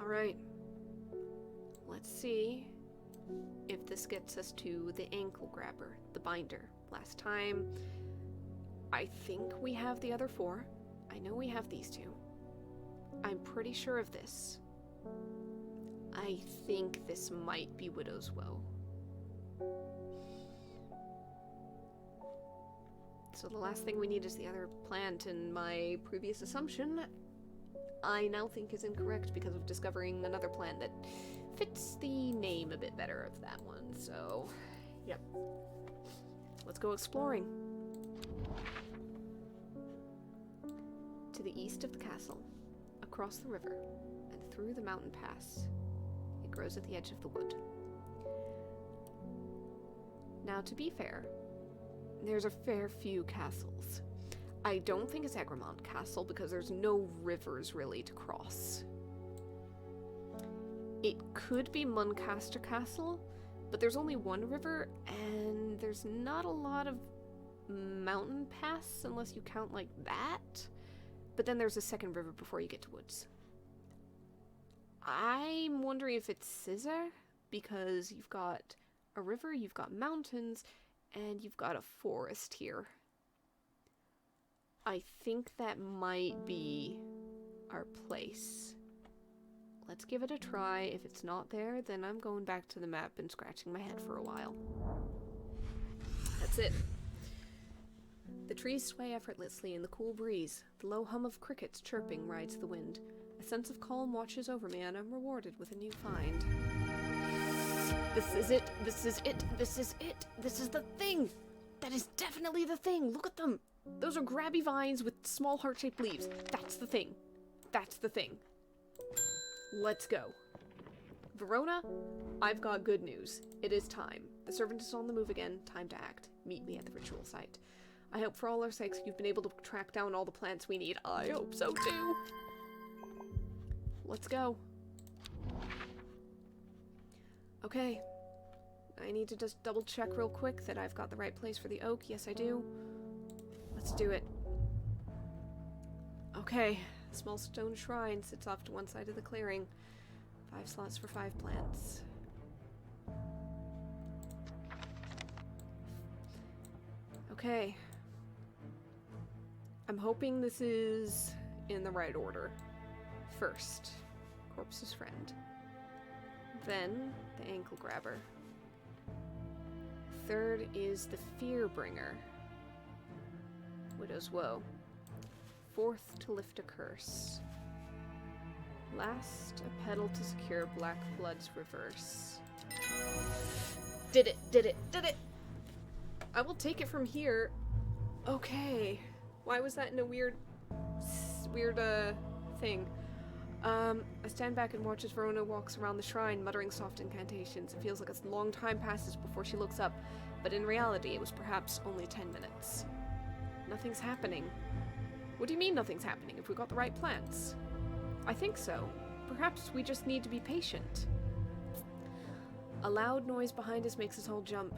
Alright. Let's see if this gets us to the ankle grabber, the binder. Last time, I think we have the other 4. I know we have these 2. I'm pretty sure of this. I think this might be Widow's Woe. So the last thing we need is the other plant, and my previous assumption I now think is incorrect because of discovering another plant that fits the name a bit better of that one. So, yep. Let's go exploring. To the east of the castle, across the river, and through the mountain pass. It grows at the edge of the wood. Now, to be fair, there's a fair few castles. I don't think it's Egremont Castle because there's no rivers really to cross. It could be Muncaster Castle, but there's only one river and there's not a lot of mountain pass unless you count like that. But then there's a second river before you get to woods. I'm wondering if it's Scissor because you've got a river, you've got mountains, and you've got a forest here. I think that might be our place. Let's give it a try. If it's not there, then I'm going back to the map and scratching my head for a while. That's it. The trees sway effortlessly in the cool breeze. The low hum of crickets chirping rides the wind. A sense of calm watches over me, and I'm rewarded with a new find. This is it. This is it. This is it. This is the thing. That is definitely the thing. Look at them. Those are grabby vines with small heart-shaped leaves. That's the thing. That's the thing. Let's go. Verona, I've got good news. It is time. The servant is on the move again. Time to act. Meet me at the ritual site. I hope for all our sakes you've been able to track down all the plants we need. I hope so too. Let's go. Okay. I need to just double check real quick that I've got the right place for the oak. Yes, I do. Let's do it. Okay. Small stone shrine sits off to one side of the clearing. 5 slots for 5 plants. Okay. I'm hoping this is in the right order. First, Corpse's Friend. Then, the Ankle Grabber. Third is the Fear Bringer. Widow's Woe. Fourth, to lift a curse. Last, a petal to secure Black Blood's reverse. Did it, did it, did it! I will take it from here. Okay. Why was that in a weird thing? I stand back and watch as Verona walks around the shrine, muttering soft incantations. It feels like a long time passes before she looks up, but in reality it was perhaps only 10 minutes. Nothing's happening. What do you mean nothing's happening if we got the right plants? I think so. Perhaps we just need to be patient. A loud noise behind us makes us all jump.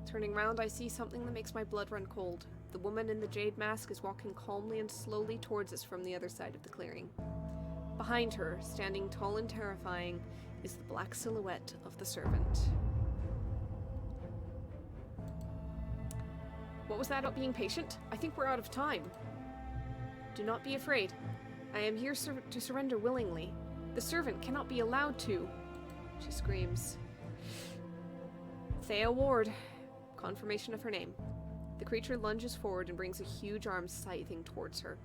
Turning round, I see something that makes my blood run cold. The woman in the jade mask is walking calmly and slowly towards us from the other side of the clearing. Behind her, standing tall and terrifying, is the black silhouette of the servant. What was that about being patient? I think we're out of time. Do not be afraid. I am here to surrender willingly. The servant cannot be allowed to. She screams. Thea Ward. Confirmation of her name. The creature lunges forward and brings a huge arm scything towards her.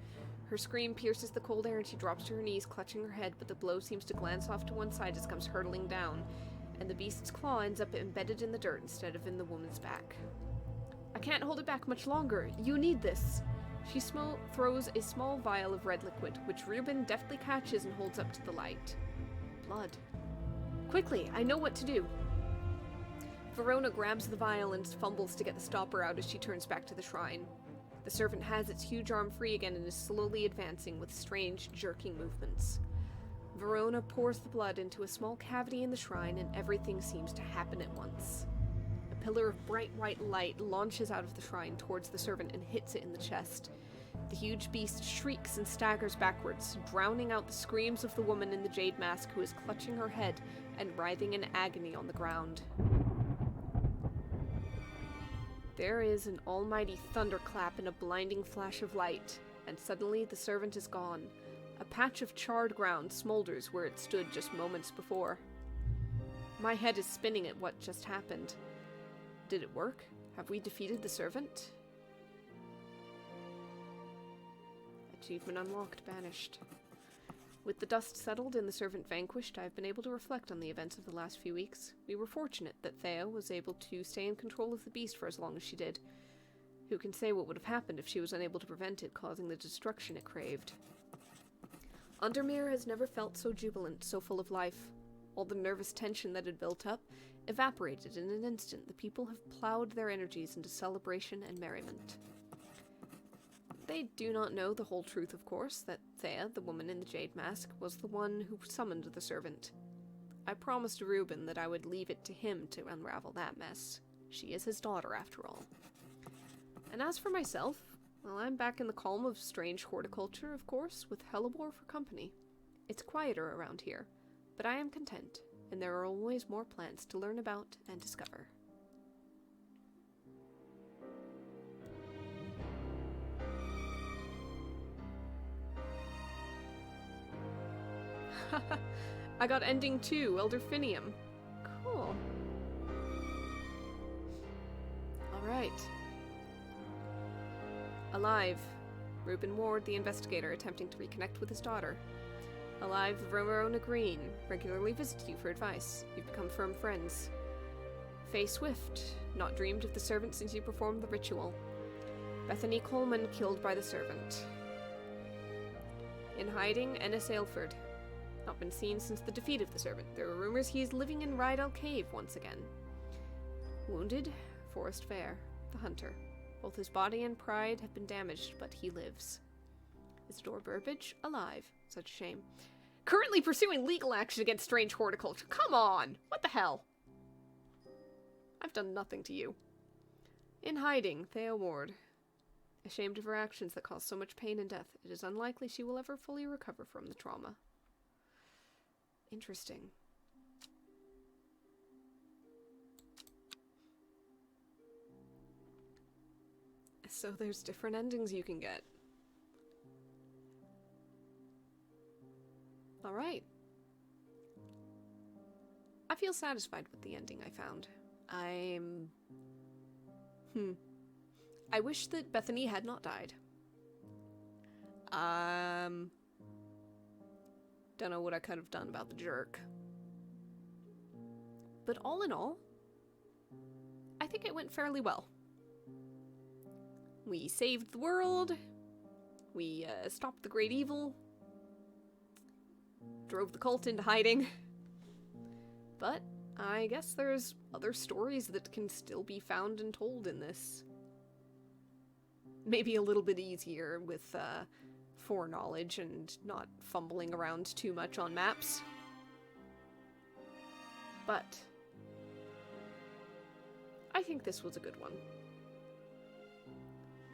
Her scream pierces the cold air and she drops to her knees, clutching her head, but the blow seems to glance off to one side as it comes hurtling down, and the beast's claw ends up embedded in the dirt instead of in the woman's back. I can't hold it back much longer. You need this. She throws a small vial of red liquid, which Reuben deftly catches and holds up to the light. Blood. Quickly, I know what to do. Verona grabs the vial and fumbles to get the stopper out as she turns back to the shrine. The servant has its huge arm free again and is slowly advancing with strange, jerking movements. Verona pours the blood into a small cavity in the shrine and everything seems to happen at once. A pillar of bright white light launches out of the shrine towards the servant and hits it in the chest. The huge beast shrieks and staggers backwards, drowning out the screams of the woman in the jade mask who is clutching her head and writhing in agony on the ground. There is an almighty thunderclap and a blinding flash of light, and suddenly the servant is gone. A patch of charred ground smolders where it stood just moments before. My head is spinning at what just happened. Did it work? Have we defeated the servant? Achievement unlocked, banished. With the dust settled and the servant vanquished, I have been able to reflect on the events of the last few weeks. We were fortunate that Thea was able to stay in control of the beast for as long as she did. Who can say what would have happened if she was unable to prevent it causing the destruction it craved? Undermere has never felt so jubilant, so full of life. All the nervous tension that had built up evaporated in an instant. The people have plowed their energies into celebration and merriment. They do not know the whole truth, of course, that Thea, the woman in the jade mask, was the one who summoned the servant. I promised Reuben that I would leave it to him to unravel that mess. She is his daughter, after all. And as for myself, well, I'm back in the calm of strange horticulture, of course, with Hellebore for company. It's quieter around here, but I am content, and there are always more plants to learn about and discover. I got ending 2, Elderphinium. Cool. Alright. Alive. Reuben Ward, the investigator, attempting to reconnect with his daughter. Alive, Verona Green, regularly visits you for advice. You've become firm friends. Faye Swift, not dreamed of the servant since you performed the ritual. Bethany Coleman, killed by the servant. In hiding, Ennis Aylford. Not been seen since the defeat of the servant. There are rumors he is living in Rydell Cave once again. Wounded, Forrest Fair, the hunter. Both his body and pride have been damaged, but he lives. Isidore Burbage, alive. Such a shame. Currently pursuing legal action against strange horticulture. Come on! What the hell? I've done nothing to you. In hiding, Thea Ward. Ashamed of her actions that caused so much pain and death, it is unlikely she will ever fully recover from the trauma. Interesting. So there's different endings you can get. Alright. I feel satisfied with the ending I found. I wish that Bethany had not died. Don't know what I could have done about the jerk. But all in all, I think it went fairly well. We saved the world. We stopped the great evil. Drove the cult into hiding. But I guess there's other stories that can still be found and told in this. Maybe a little bit easier with foreknowledge and not fumbling around too much on maps. But I think this was a good one.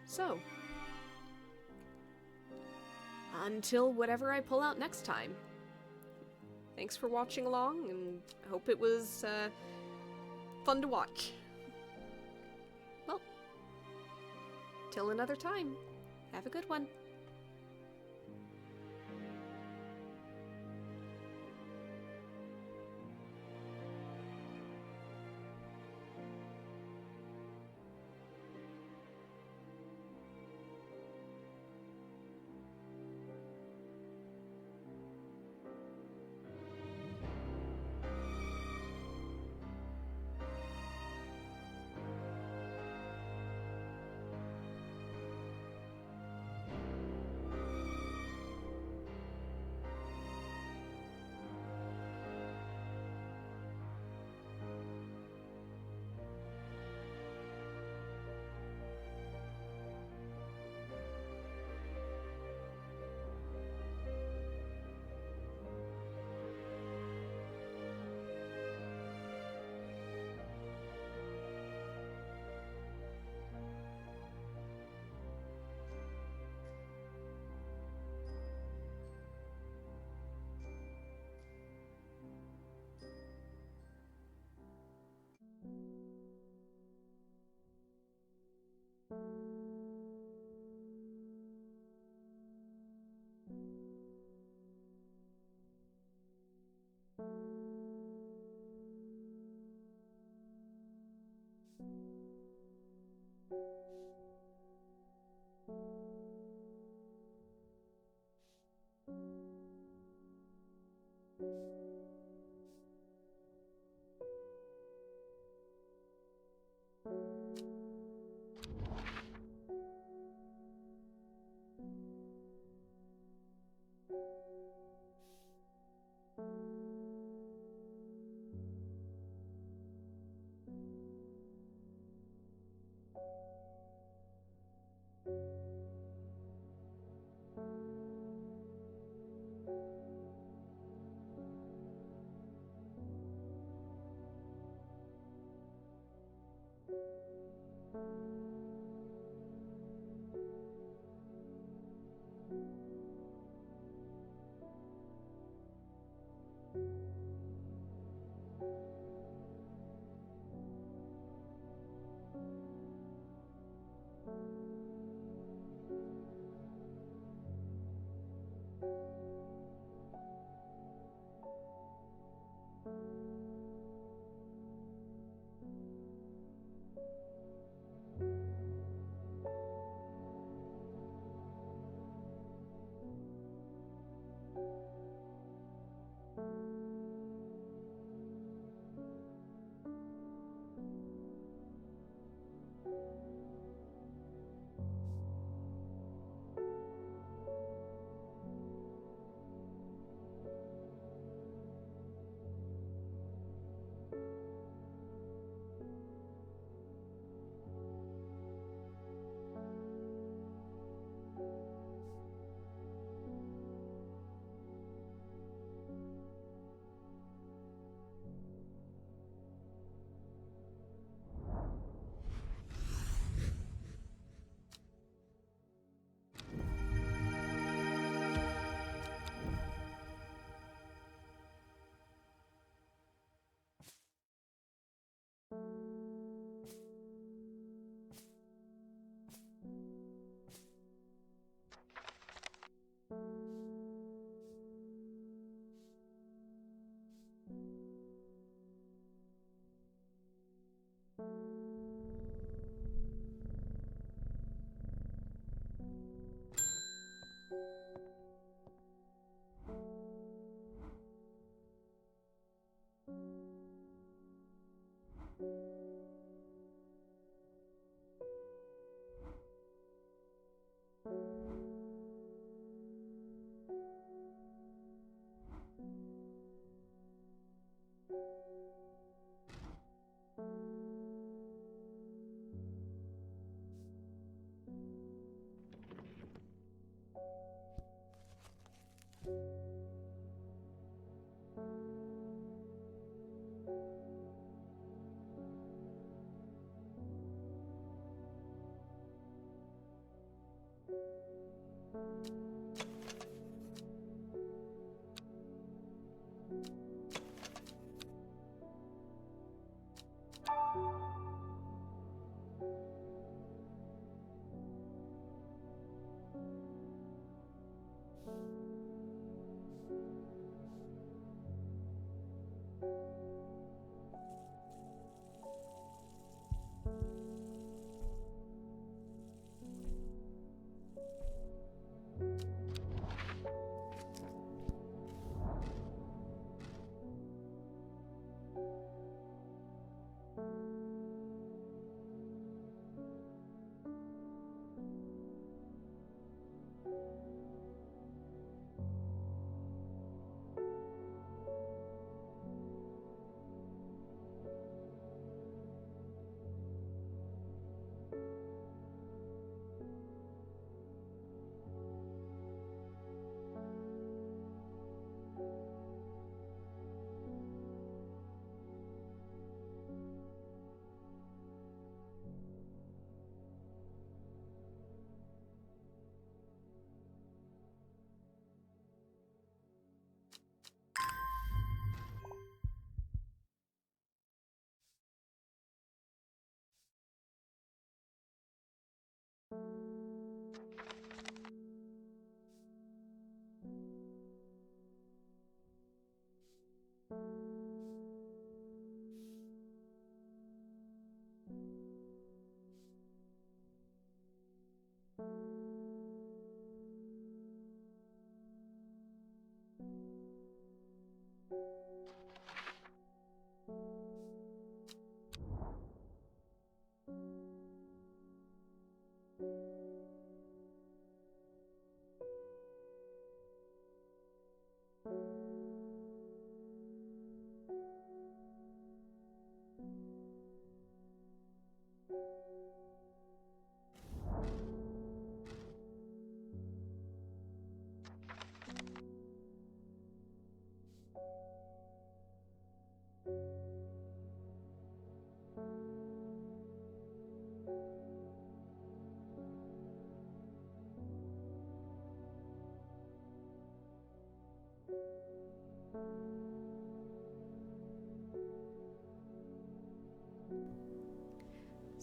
So, until whatever I pull out next time, thanks for watching along, and I hope it was fun to watch. Well, till another time, have a good one.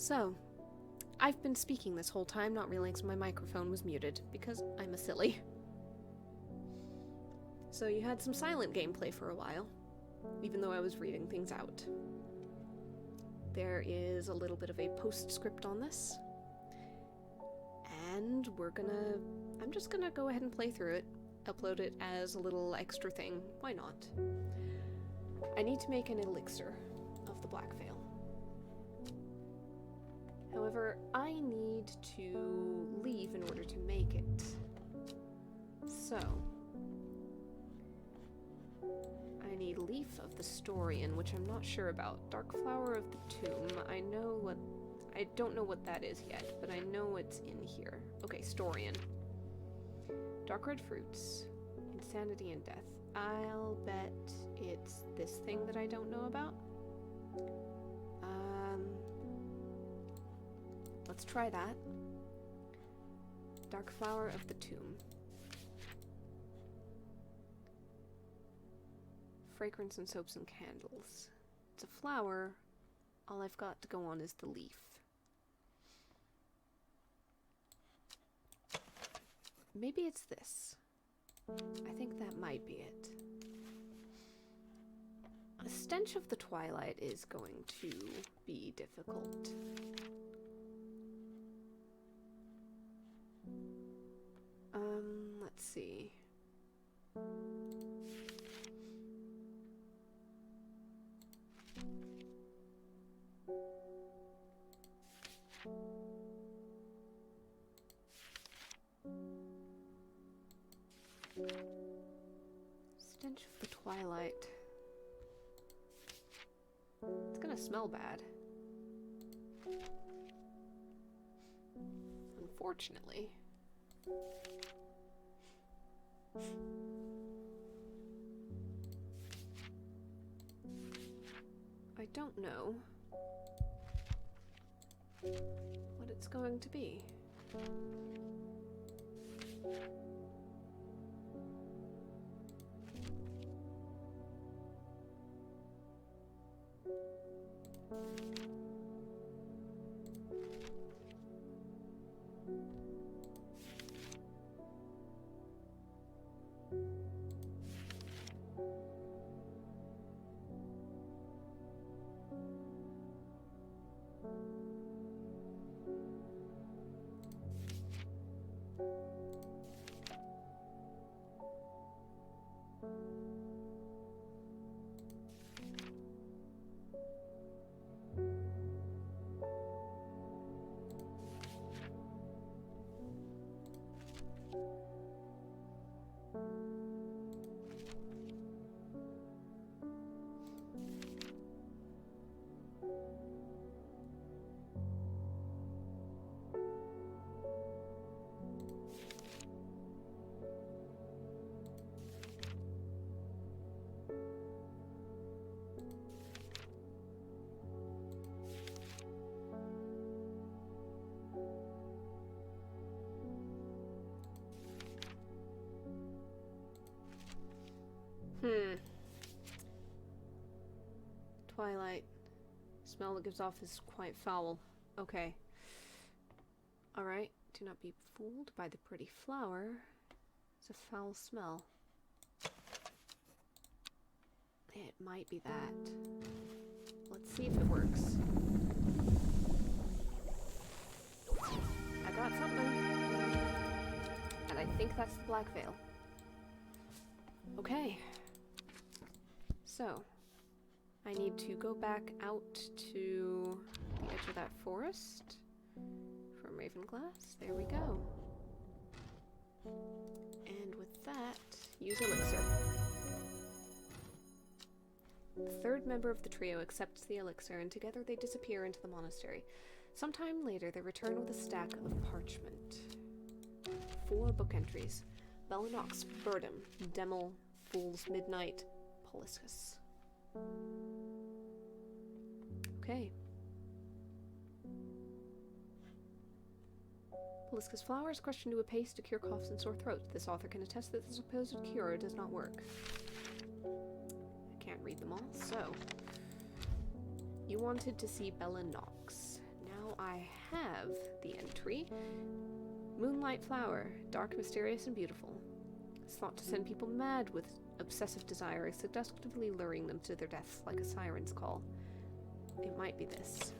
So, I've been speaking this whole time, not realizing my microphone was muted, because I'm a silly. So you had some silent gameplay for a while, even though I was reading things out. There is a little bit of a postscript on this, and I'm just gonna go ahead and play through it, upload it as a little extra thing. Why not? I need to make an elixir of the Black Veil. However, I need to leave in order to make it. So, I need Leaf of the Storian, which I'm not sure about. Dark Flower of the Tomb, I don't know what that is yet, but I know it's in here. Okay, Storian. Dark Red Fruits, Insanity and Death. I'll bet it's this thing that I don't know about. Let's try that. Dark Flower of the Tomb. Fragrance and soaps and candles. It's a flower. All I've got to go on is the leaf. Maybe it's this. I think that might be it. A Stench of the Twilight is going to be difficult. Let's see. Stench of the Twilight. It's gonna smell bad. Unfortunately. I don't know what it's going to be. Twilight. Smell that gives off is quite foul. Okay. Alright. Do not be fooled by the pretty flower. It's a foul smell. It might be that. Let's see if it works. I got something. And I think that's the Black Veil. Okay. So, I need to go back out to the edge of that forest from Ravenglass. There we go. And with that, use elixir. The third member of the trio accepts the elixir, and together they disappear into the monastery. Sometime later, they return with a stack of parchment. 4 book entries. Belinox, Birdom, Demel, Fool's Midnight, Poliscus. Okay. Poliscus flowers crushed into a paste to cure coughs and sore throats. This author can attest that the supposed cure does not work. I can't read them all, so... You wanted to see Belinox. Now now I have the entry. Moonlight flower, dark, mysterious, and beautiful. It's thought to send people mad with obsessive desire, seductively luring them to their deaths like a siren's call. It might be this.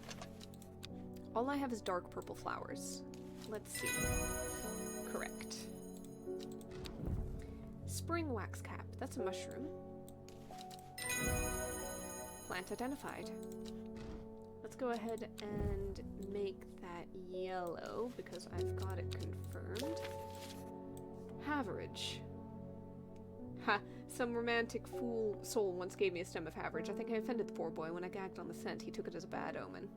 All I have is dark purple flowers. Let's see. Correct. Spring wax cap. That's a mushroom. Plant identified. Let's go ahead and make that yellow because I've got it confirmed. Haverage. Ha! Some romantic fool soul once gave me a stem of haverage. I think I offended the poor boy when I gagged on the scent. He took it as a bad omen.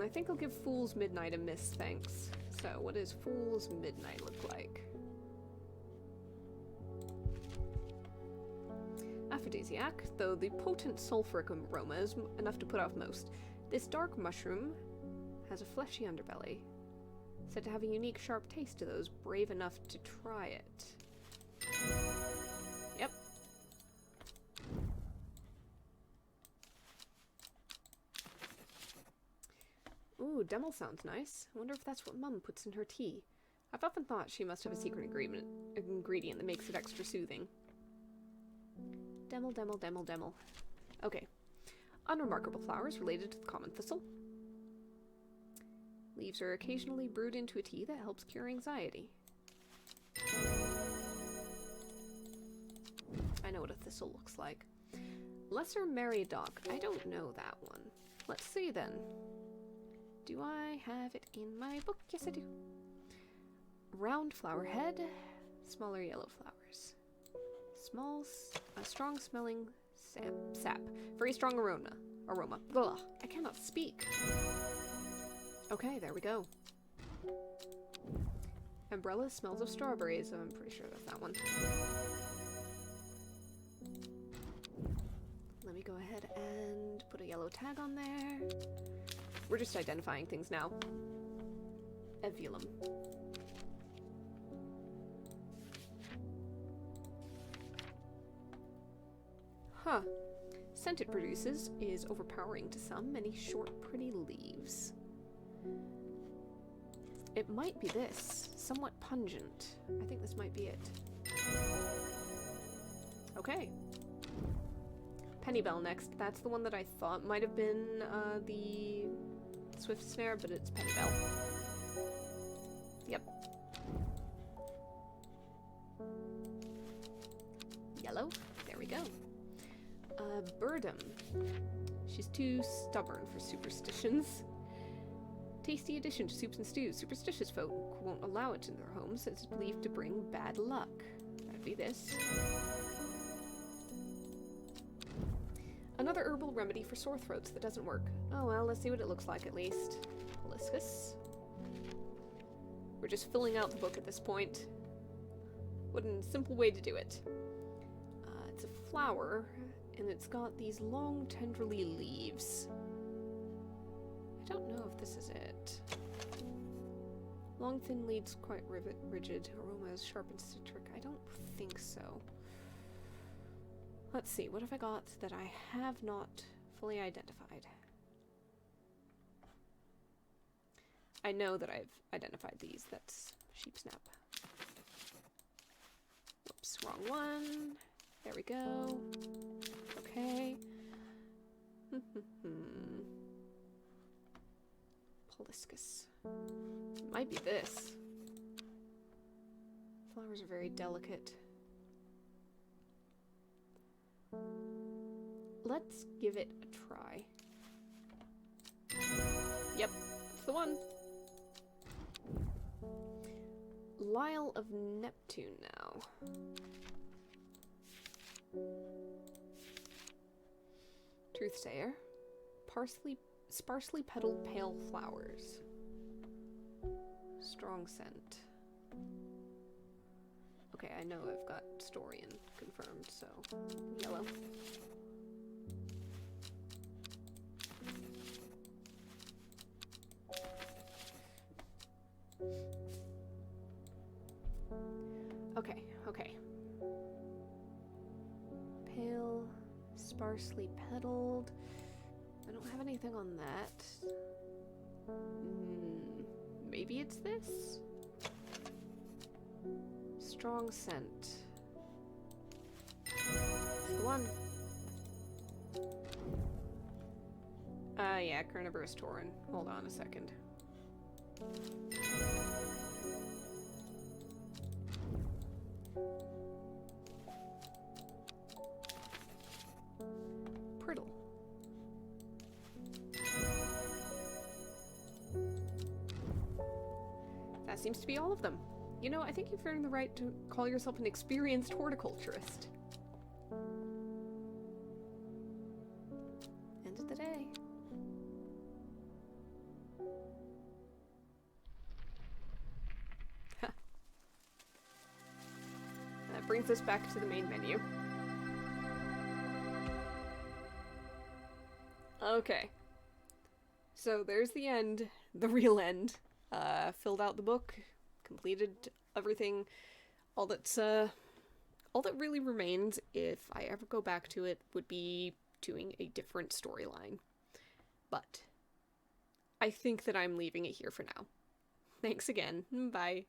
I think I'll give Fool's Midnight a miss, thanks. So, what does Fool's Midnight look like? Aphrodisiac, though the potent sulfuric aroma is enough to put off most. This dark mushroom has a fleshy underbelly, said to have a unique sharp taste to those brave enough to try it. Yep. Ooh, Demel sounds nice. I wonder if that's what Mum puts in her tea. I've often thought she must have a secret ingredient that makes it extra soothing. Demel, Demel, Demel, Demel. Okay. Unremarkable flowers related to the common thistle. Leaves are occasionally brewed into a tea that helps cure anxiety. I know what a thistle looks like. Lesser Meriadoc. I don't know that one. Let's see then. Do I have it in my book? Yes, I do. Round flower head, smaller yellow flowers. Strong smelling sap. Very strong aroma. Blah, I cannot speak. Okay, there we go. Umbrella smells of strawberries. I'm pretty sure that's that one. Let me go ahead and put a yellow tag on there. We're just identifying things now. Evulum. Huh. Scent it produces is overpowering to some. Many short, pretty leaves. It might be this. Somewhat pungent. I think this might be it. Okay. Pennybell next. That's the one that I thought might have been the Swift Snare, but it's Pennybell. Yep. Yellow. There we go. Birdum. She's too stubborn for superstitions. Tasty addition to soups and stews. Superstitious folk won't allow it in their homes. It's believed to bring bad luck. That'd be this. Another herbal remedy for sore throats that doesn't work. Oh well, let's see what it looks like at least. Hibiscus. We're just filling out the book at this point. What a simple way to do it. It's a flower, and it's got these long, tendrily leaves. I don't know if this is it. Long, thin leaves, quite rigid. Aroma is sharp and citric. I don't think so. Let's see, what have I got that I have not fully identified? I know that I've identified these. That's sheep snap. Whoops, wrong one. There we go. Okay. Poliscus. Might be this. Flowers are very delicate. Let's give it a try. Yep, that's the one. Lyle of Neptune now. Truthsayer. Sparsely petaled pale flowers. Strong scent. Okay, I know I've got Storian confirmed, so yellow. Sparsely petaled. I don't have anything on that. Maybe it's this? Strong scent. It's the one. Yeah, Carnivorous Tauren. Hold on a second. Priddle. That seems to be all of them. You know, I think you've earned the right to call yourself an experienced horticulturist. End of the day. That brings us back to the main menu. Okay. So there's the end, the real end. Filled out the book, completed everything. All that really remains, if I ever go back to it, would be doing a different storyline. But I think that I'm leaving it here for now. Thanks again. Bye.